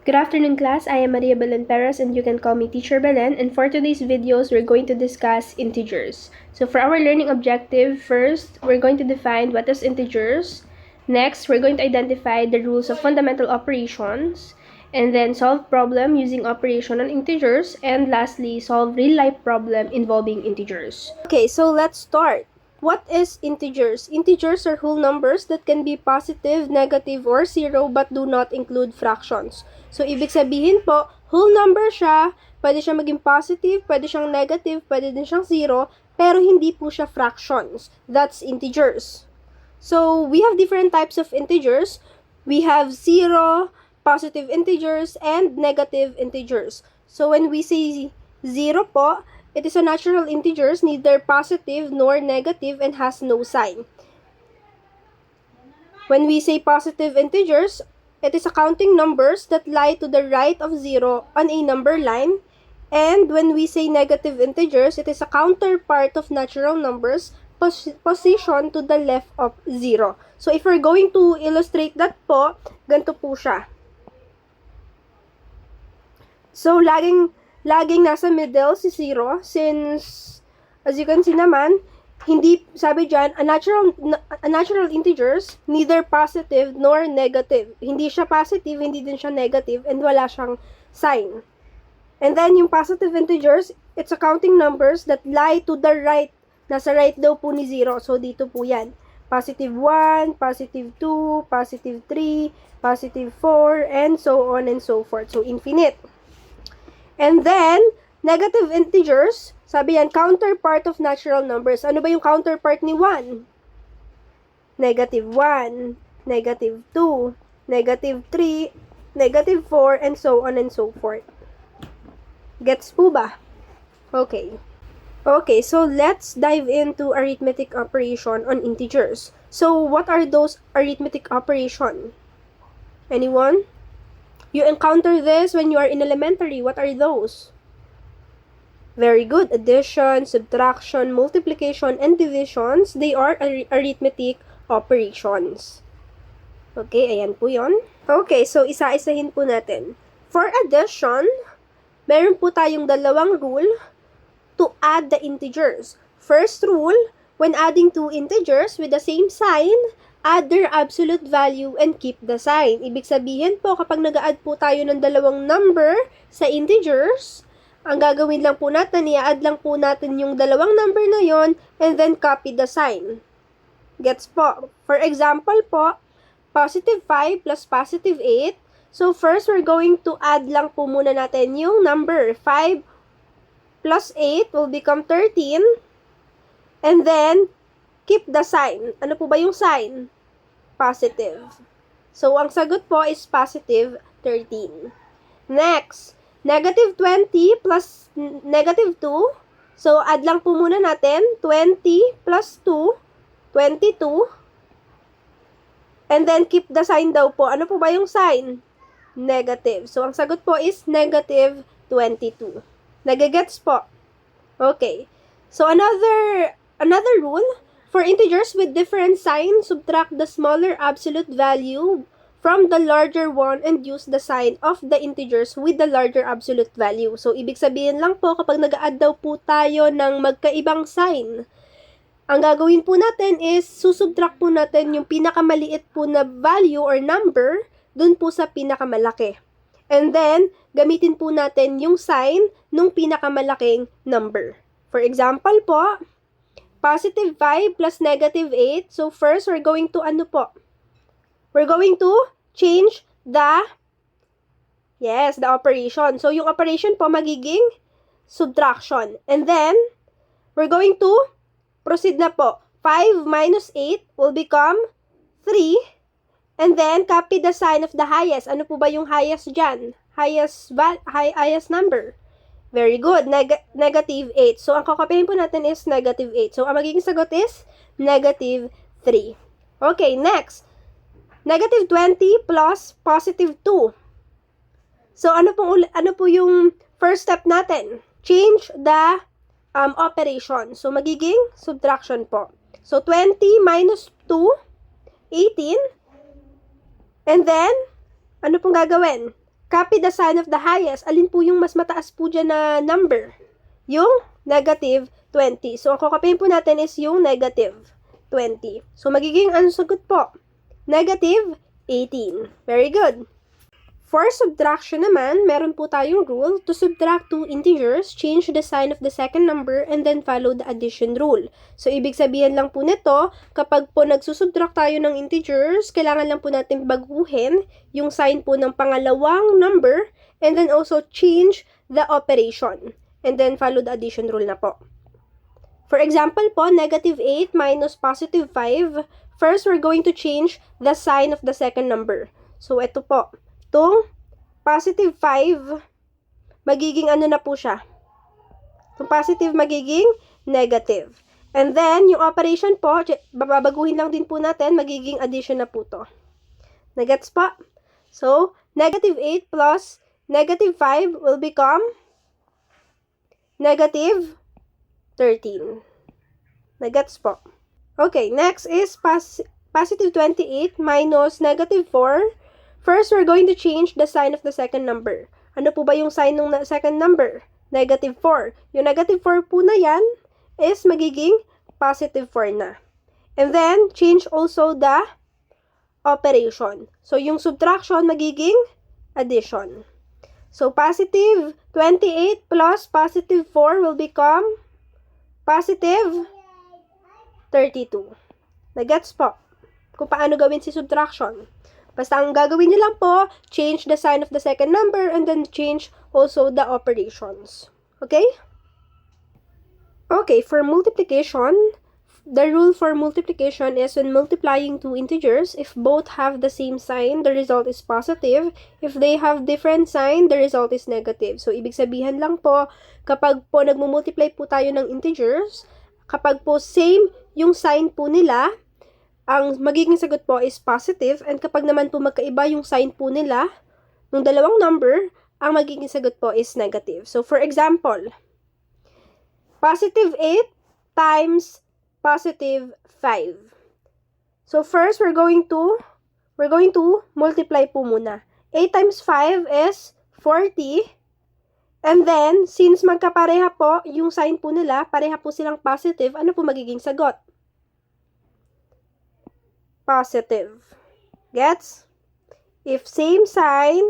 Good afternoon, class. I am Maria Belen Perez and you can call me Teacher Belen. And for today's videos, we're going to discuss integers. So for our learning objective, first, we're going to define what is integers. Next, we're going to identify the rules of fundamental operations. And then solve problem using operation on integers. And lastly, solve real-life problem involving integers. Okay, so let's start. What is integers? Integers are whole numbers that can be positive, negative, or zero but do not include fractions. So, ibig sabihin po, whole number siya, pwede siya maging positive, pwede siyang negative, pwede din siyang zero, pero hindi po siya fractions. That's integers. So, we have different types of integers. We have zero, positive integers, and negative integers. So, when we say zero po, it is a natural integers, neither positive nor negative, and has no sign. When we say positive integers, it is counting numbers that lie to the right of zero on a number line. And when we say negative integers, it is a counterpart of natural numbers positioned to the left of zero. So, if we're going to illustrate that po, ganito po siya. So, laging nasa middle si zero since, as you can see naman, hindi, sabi dyan, a natural integers, neither positive nor negative. Hindi siya positive, hindi din siya negative, and wala siyang sign. And then, yung positive integers, it's counting numbers that lie to the right. Nasa right daw po ni zero. So, dito po yan. Positive 1, positive 2, positive 3, positive 4, and so on and so forth. So, infinite. And then, negative integers, sabi yan, counterpart of natural numbers. Ano ba yung counterpart ni 1? Negative 1, negative 2, negative 3, negative 4, and so on and so forth. Gets po ba? Okay. Okay, so let's dive into arithmetic operation on integers. So, what are those arithmetic operation? Anyone? You encounter this when you are in elementary. What are those? Very good. Addition, subtraction, multiplication, and divisions. They are arithmetic operations. Okay, ayan po yon. Okay, so isa-isahin po natin. For addition, meron po tayong dalawang rule to add the integers. First rule, when adding two integers with the same sign, add their absolute value and keep the sign. Ibig sabihin po, kapag nag-add po tayo ng dalawang number sa integers, ang gagawin lang po natin, i-add lang po natin yung dalawang number na yon and then copy the sign. Gets po? For example po, positive 5 plus positive 8. So, first, we're going to add lang po muna natin yung number. 5 plus 8 will become 13. And then, keep the sign. Ano po ba yung sign? Positive. So, ang sagot po is positive 13. Next, negative 20 plus negative 2. So, add lang po muna natin. 20 plus 2, 22. And then, keep the sign daw po. Ano po ba yung sign? Negative. So, ang sagot po is negative 22. Nagagets po? Okay. So, another rule, for integers with different signs, subtract the smaller absolute value from the larger one and use the sign of the integers with the larger absolute value. So, ibig sabihin lang po, kapag nag-add daw po tayo ng magkaibang sign, ang gagawin po natin is, susubtract po natin yung pinakamaliit po na value or number dun po sa pinakamalaki. And then, gamitin po natin yung sign nung pinakamalaking number. For example po, positive 5 plus negative 8. So, first, we're going to ano po? We're going to change the operation. So, yung operation po magiging subtraction. And then, we're going to proceed na po. 5 minus 8 will become 3. And then, copy the sign of the highest. Ano po ba yung highest dyan? Highest number. Very good. Negative 8. So, ang kakapihin po natin is negative 8. So, ang magiging sagot is negative 3. Okay, next. Negative 20 plus positive 2. So, ano po yung first step natin? Change the operation. So, magiging subtraction po. So, 20 minus 2, 18. And then, ano pong gagawin? Copy the sign of the highest. Alin po yung mas mataas po dyan na number? Yung negative 20. So, ang kukopyahin po natin is yung negative 20. So, magiging ano sagot po? Negative 18. Very good. For subtraction naman, meron po tayong rule. To subtract two integers, change the sign of the second number and then follow the addition rule. So, ibig sabihin lang po nito, kapag po nagsusubtract tayo ng integers, kailangan lang po natin baguhin yung sign po ng pangalawang number and then also change the operation. And then follow the addition rule na po. For example po, negative 8 minus positive 5. First, we're going to change the sign of the second number. So, ito po. Itong positive 5, magiging ano na po siya? Itong positive magiging negative. And then, yung operation po, babaguhin lang din po natin, magiging addition na po to. Nagets po? So, negative 8 plus negative 5 will become negative 13. Nagets po? Okay, next is positive 28 minus negative 4. First, we're going to change the sign of the second number. Ano po ba yung sign ng second number? Negative 4. Yung negative 4 po na yan is magiging positive 4 na. And then, change also the operation. So, yung subtraction magiging addition. So, positive 28 plus positive 4 will become positive 32. Nagets po kung paano gawin si subtraction. Basta ang gagawin niyo lang po, change the sign of the second number and then change also the operations. Okay? Okay, for multiplication, the rule for multiplication is when multiplying two integers, if both have the same sign, the result is positive. If they have different sign, the result is negative. So, ibig sabihin lang po, kapag po nagmumultiply po tayo ng integers, kapag po same yung sign po nila, ang magiging sagot po is positive, and kapag naman po magkaiba yung sign po nila, ng dalawang number, ang magiging sagot po is negative. So, for example, positive 8 times positive 5. So, first, we're going to multiply po muna. 8 times 5 is 40, and then, since magkapareha po yung sign po nila, pareha po silang positive, ano po magiging sagot? Positive. Gets? If same sign,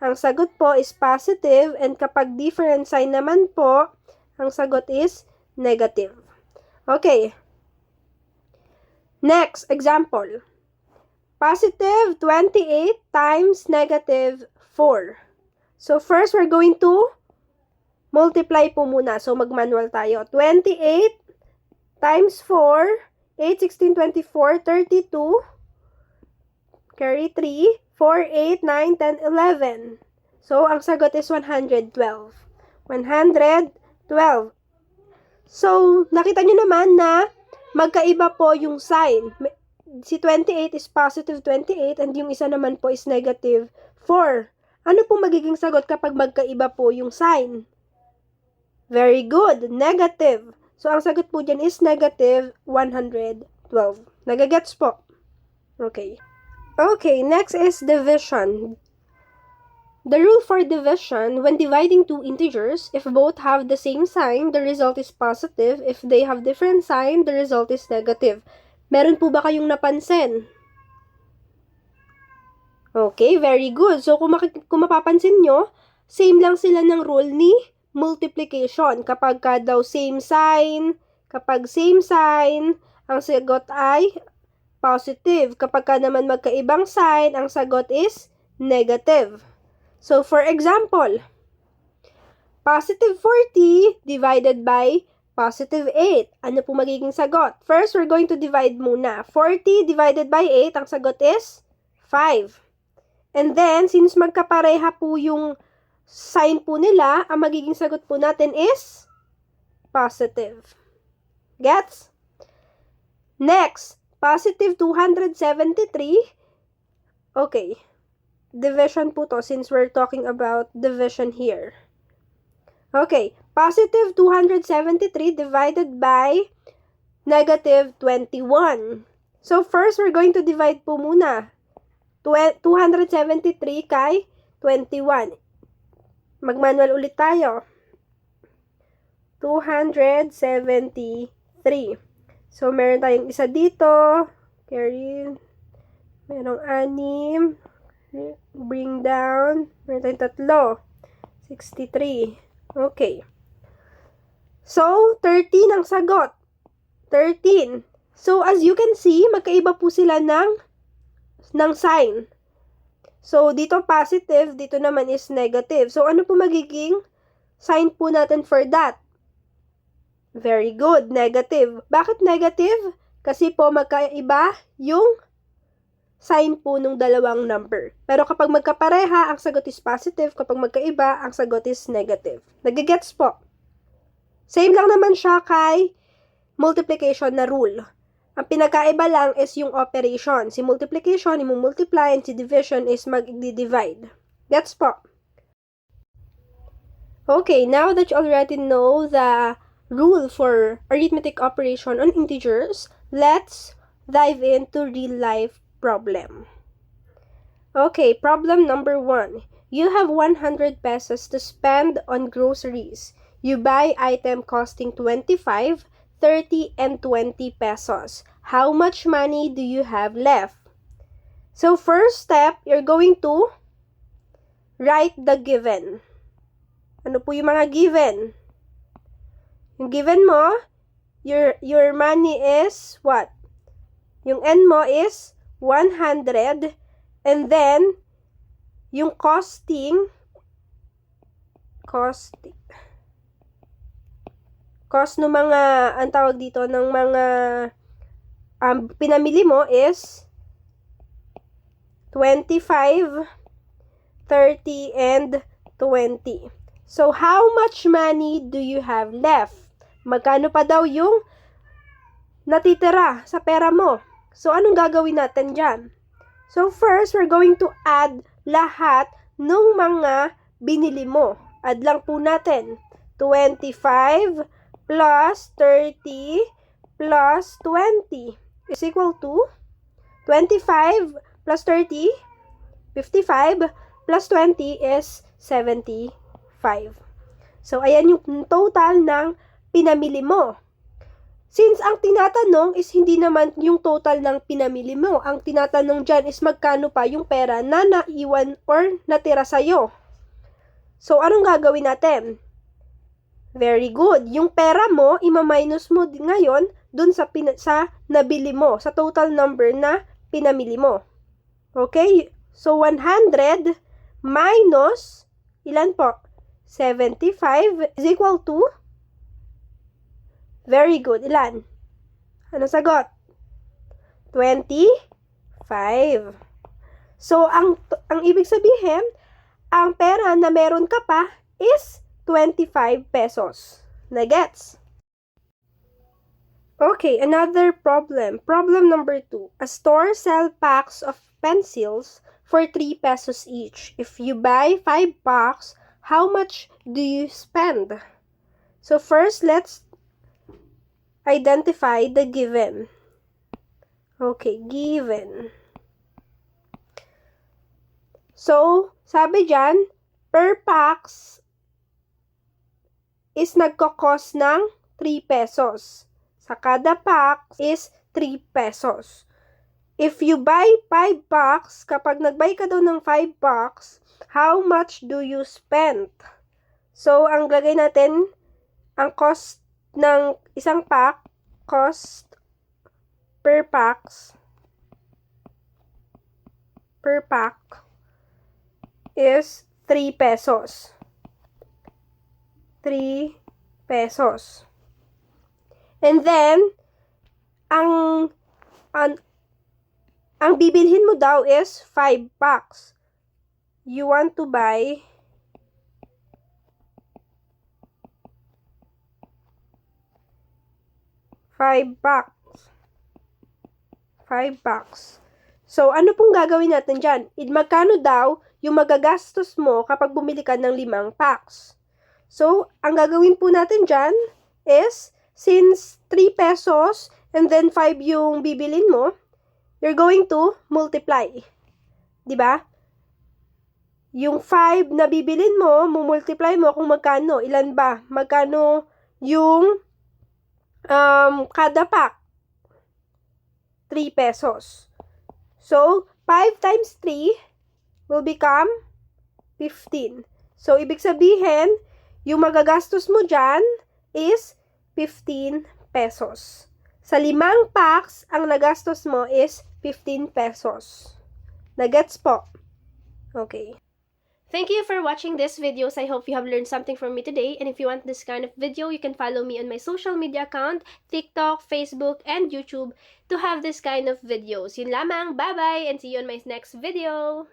ang sagot po is positive, and kapag different sign naman po, ang sagot is negative. Okay. Next, example. Positive 28 times negative 4. So, first, we're going to multiply po muna. So, mag-manual tayo. 28 times 4, 8, 16, 24, 32, carry 3, 4, 8, 9, 10, 11. So, ang sagot is 112. 112. So, nakita nyo naman na magkaiba po yung sign. Si 28 is positive 28 and yung isa naman po is negative 4. Ano po magiging sagot kapag magkaiba po yung sign? Very good. Negative. So, ang sagot po dyan is negative 112. Nagagets po? Okay. Okay, next is division. The rule for division, when dividing two integers, if both have the same sign, the result is positive. If they have different sign, the result is negative. Meron po ba kayong napansin? Okay, very good. So, kung mapapansin nyo, same lang sila ng rule ni multiplication. Kapag daw same sign, ang sagot ay positive. Kapag naman magkaibang sign, ang sagot is negative. So, for example, positive 40 divided by positive 8. Ano po magiging sagot? First, we're going to divide muna. 40 divided by 8, ang sagot is 5. And then, since magkapareha po yung sign po nila, ang magiging sagot po natin is positive. Gets? Next, positive 273. Okay. Division po to since we're talking about division here. Okay. Positive 273 divided by negative 21. So, first, we're going to divide po muna. 273 kay 21. Mag-manual ulit tayo. 273. So, meron tayong isa dito. Carry. Merong 6. Bring down. Meron tayong 3. 63. Okay. So, 13 ang sagot. 13. So, as you can see, magkaiba po sila ng sign. So, dito positive, dito naman is negative. So, ano po magiging sign po natin for that? Very good, negative. Bakit negative? Kasi po magkaiba yung sign po ng dalawang number. Pero kapag magkapareha, ang sagot is positive. Kapag magkaiba, ang sagot is negative. Nagigets po. Same lang naman siya kay multiplication na rule. Ang pinagkaiba lang is yung operation. Si multiplication, i-multiply, and si division is mag-divide. Gets po. Okay, now that you already know the rule for arithmetic operation on integers, let's dive into real-life problem. Okay, problem number 1. You have 100 pesos to spend on groceries. You buy item costing 25, 30, and 20 pesos. How much money do you have left? So, first step, you're going to write the given. Ano po yung mga given? Yung given mo, your money is what? Yung N mo is 100, and then, yung cost ng mga, ang tawag dito, ng mga pinamili mo is 25, 30, and 20. So, how much money do you have left? Magkano pa daw yung natitira sa pera mo? So, anong gagawin natin dyan? So, first, we're going to add lahat ng mga binili mo. Add lang po natin. 25 plus 30 plus 20 is equal to 25 plus 30, 55 plus 20 is 75. So, ayan yung total ng pinamili mo. Since ang tinatanong is hindi naman yung total ng pinamili mo. Ang tinatanong dyan is magkano pa yung pera na naiwan or natira sa'yo. So, anong gagawin natin? Very good. Yung pera mo, ima-minus mo ngayon dun sa nabili mo, sa total number na pinamili mo. Okay? So, 100 minus, ilan po? 75 is equal to, very good, ilan? Ano sagot? 25. So, ang ibig sabihin, ang pera na meron ka pa is 25 pesos. Nagets? Okay, another problem. Problem number 2. A store sells packs of pencils for 3 pesos each. If you buy 5 packs, how much do you spend? So first, let's identify the given. Okay, given. So, sabi dyan, per packs is nagkakos ng 3 pesos. Sa kada pack is 3 pesos. If you buy 5 packs, kapag nag-buy ka daw ng 5 packs, how much do you spend? So, ang lagay natin, ang cost ng isang pack, cost per pack is 3 pesos. 3 pesos. And then, ang bibilhin mo daw is 5 packs. You want to buy 5 packs. 5 packs. So, ano pong gagawin natin dyan? Magkano daw yung magagastos mo kapag bumili ka ng 5 packs? So, ang gagawin po natin dyan is, since 3 pesos and then 5 yung bibilin mo, you're going to multiply. Diba? yung 5 na bibilin mo, mumultiply mo kung magkano. Ilan ba? Magkano yung kada pack? 3 pesos. So, 5 times 3 will become 15. So, ibig sabihin, yung magagastos mo dyan is 15 pesos. Sa 5 packs, ang nagastos mo is 15 pesos. Nagets po? Okay. Thank you for watching this videos. I hope you have learned something from me today. And if you want this kind of video, you can follow me on my social media account, TikTok, Facebook, and YouTube to have this kind of videos. Yun lamang. Bye-bye and see you on my next video.